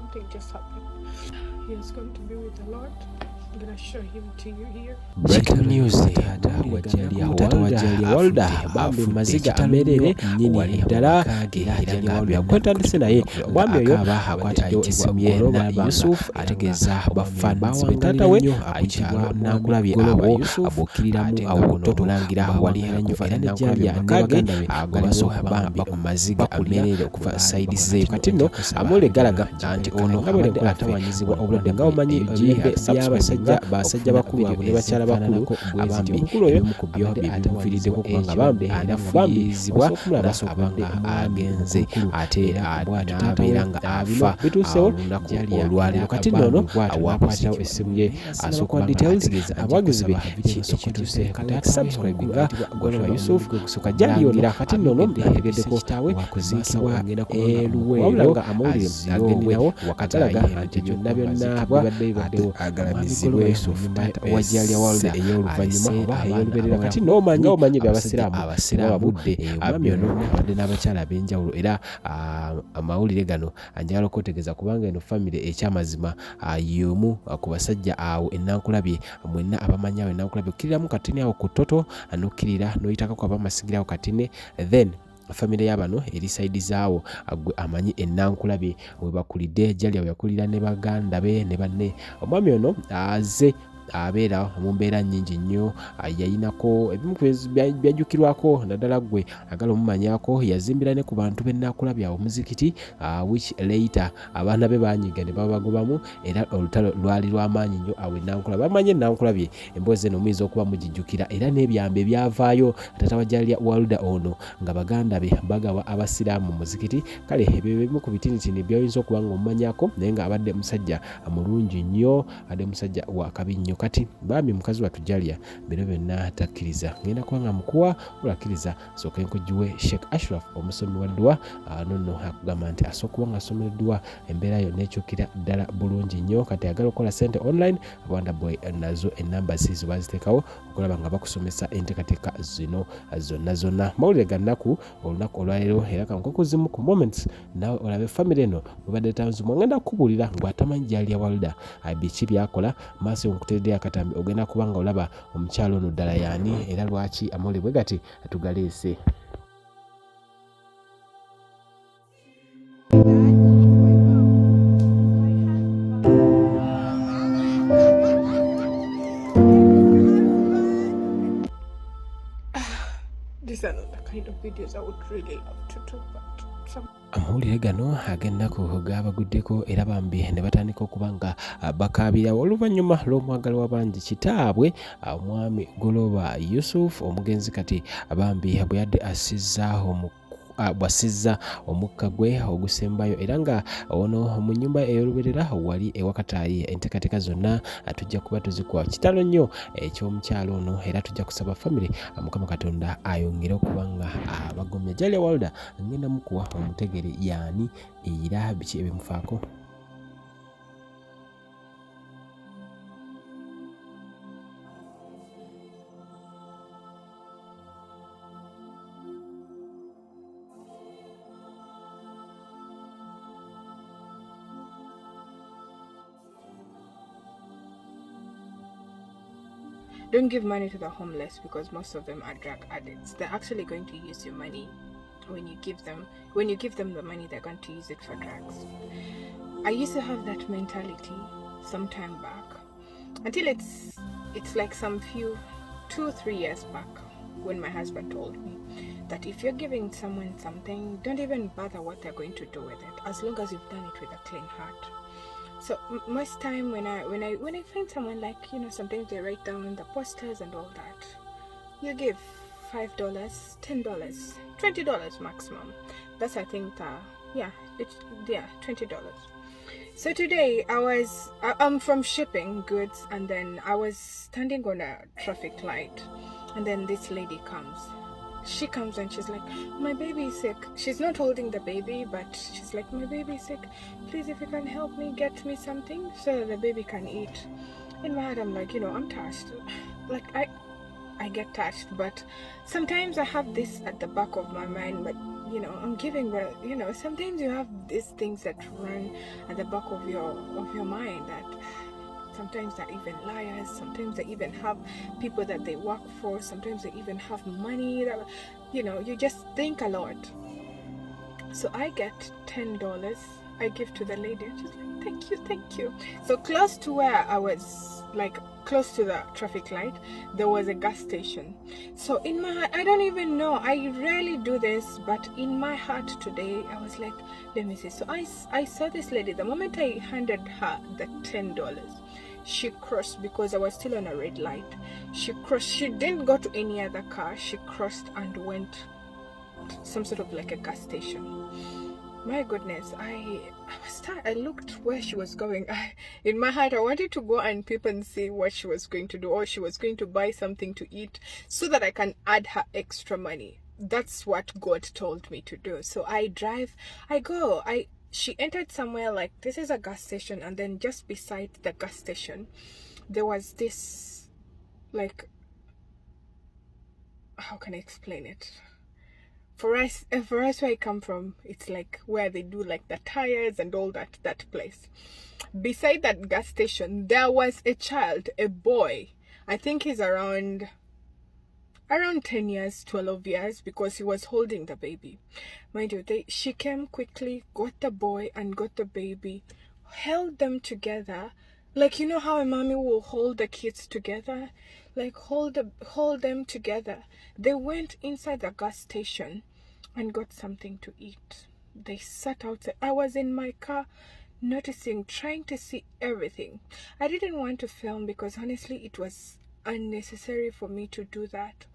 something just happened. He is going to be with the Lord. I'm going to show him to you here. Breaking news. Taata wa Jalia Walda bambi maziga amerere nyini ddala Jalia Walda kwetandise naye mwami oyo akwatidde essimu ye Yusuf ategeeza bafans be taata we ayitibwa Nankulabye abo abokkiriramu awo totulangira wali ennyo era ne Jalia ne baganda be agobasooka bambi mu maziga amerere okuva Azilise kati nno amule galaga nti ono abadde atawanyizibwa obulwadde nga omanyi ebilembe by'abasajja basajja bakulu abo ne bakyala bakulu abambi omukulu oyo abadde atawaanyizibwa kubanga bambi anafuyizibwa nasobanga agenze ate n'abeera nga afa olunaku olwaleero kati nno awakwatirawo essimu ye asooka details abawagizi be kisokotuuse kati subscribinga goloba Yusuf kusooka Jalia kati nno ategeddeko kitawe kuziikibwa eluweero nga amawulire agenderawo wakatalaga nti byonna bibaddewo agalamizibwe wa Jalia Walda ey'oluvannyuma oba ey'oluberera kati n'omanyi by'abasiraamu babudde omwami ono abadde n'abakyala ab'enjawulo era amawulire gano anjagala okwetegeeza kubanga eno famire ekyamazima y'omu ku basajja awo Enankulabye mwenna abamanyi awo Enankulabye okkiriramu katini awo ku toto n'okkirira n'oyitakako abamasigirawo katini then famire y'abano eri side zaawo gwe amanyi Enankulabye we bakulidde Jalia we yakulira ne baganda be ne banne omwami ono aze abeera mu mbeera nnyingi nnyo yayinako ebimu byajjukirwako naddala gwe agala omumanyako yazimbira ne ku bantu b'Enankulabye awo muzikiti which later abaana be banyiga ne babagobamu era olutalo lwali lw'amaanyi nnyo awo Enankulabye bamanyi Enankulabye emboozi eno muyinza okuba mugijjukira era n'ebyambe byavaayo taata wa Jalia Walda ono nga baganda be bagawa abasiraamu muzikiti kale ebyo bimu ku bitinitini by'oyinza okuba nga omumanyako naye nga abadde musajja mulungi nnyo adde musajja wa kabi nnyo kati bambi mukazi wattu Jalia bino byonna takkiriza ngenda kuba nga mukuwa olakkiriza sooka enkujjuwe Sheikh Ashraf omusomi wa dduwa nonno akugamba nti asooka kuba nga asomera dduwa embeera yonna ekyukira ddala bulungi nnyo kati agala okukola ssente online Rwanda boy nazo ennamba zizo baziteekawo okulaba nga bakusomesa enteekateeka zino zonna mawulire ga nnaku olunaku olwaleero era kankokuzimu ku moments nawe olabe famire eno mubadde tanzumwa ngenda kukubuulira ngwatamanyi Jalia Walda biki byakola maaso nkutedde akatambi ogenda kuba nga olaba omukyalo ono ddala yaani era lwaki amawulire bwe gati tugaleese. These are not the kind of videos I would really love to do, but some amawulire gano ag'ennaku gaabaguddeko era bambi ne batandika okuba nga bakaabira oluvannyuma lw'omwagalo w'abangi kitaabwe omwami Goloba Yusuf omugenzi kati bambi bwe yadde bwasizza omukka gwe ogusembayo era nga ono mu nnyumba ey'oluberera wali ewakataayi enteekateeka zonna tujja kuba tuzikuwa kitalo nnyo eky'omukyalo ono era tujja kusaba famire Mukama Katonda ayongere okuba nga abagomya Jalia Walda ngenda mukuwa omutegere yaani era biki ebimufaako. Don't give money to the homeless because most of them are drug addicts. They're actually going to use your money when you give them the money, they're going to use it for drugs. I used to have that mentality some time back until it's like 2-3 years back when my husband told me that if you're giving someone something, don't even bother what they're going to do with it, as long as you've done it with a clean heart. So most time when I find someone, like, sometimes they write down the posters and all that, you give $5, $10, $20 maximum. That's, I think, $20. So today I'm from shipping goods, and then I was standing on a traffic light, and then this lady comes. She comes and she's like, my baby is sick. She's not holding the baby, but she's like, my baby is sick. Please, if you can help me, get me something so that the baby can eat. In my head, I'm like, I'm touched. Like, I get touched, but sometimes I have this at the back of my mind, but you know, I'm giving, but you know, sometimes you have these things that run at the back of your mind, that sometimes they're even liars, sometimes they even have people that they work for, sometimes they even have money that, you know, you just think a lot. So I get $10, I give to the lady, and she's like, thank you. So close to where I was, like close to the traffic light, there was a gas station. So in my heart, I don't even know, I rarely do this, but in my heart today, I was like, let me see. So I saw this lady. The moment I handed her the $10, she crossed, because I was still on a red light. She crossed. She didn't go to any other car. She crossed and went to some sort of like a gas station. My goodness, I looked where she was going. In my heart, I wanted to go and peep and see what she was going to do, or she was going to buy something to eat so that I can add her extra money. That's what God told me to do. So I drive, she entered somewhere like, this is a gas station, and then just beside the gas station, there was this, like, how can I explain it? For us where I come from, it's like where they do like the tires and all that place. Beside that gas station, there was a child, a boy. I think he's around 10 years, 12 years, because he was holding the baby. Mind you, she came quickly, got the boy and got the baby, held them together. Like, you know how a mommy will hold the kids together? Like, hold them together. They went inside the gas station and got something to eat. They sat outside. I was in my car, noticing, trying to see everything. I didn't want to film because honestly it was unnecessary for me to do that.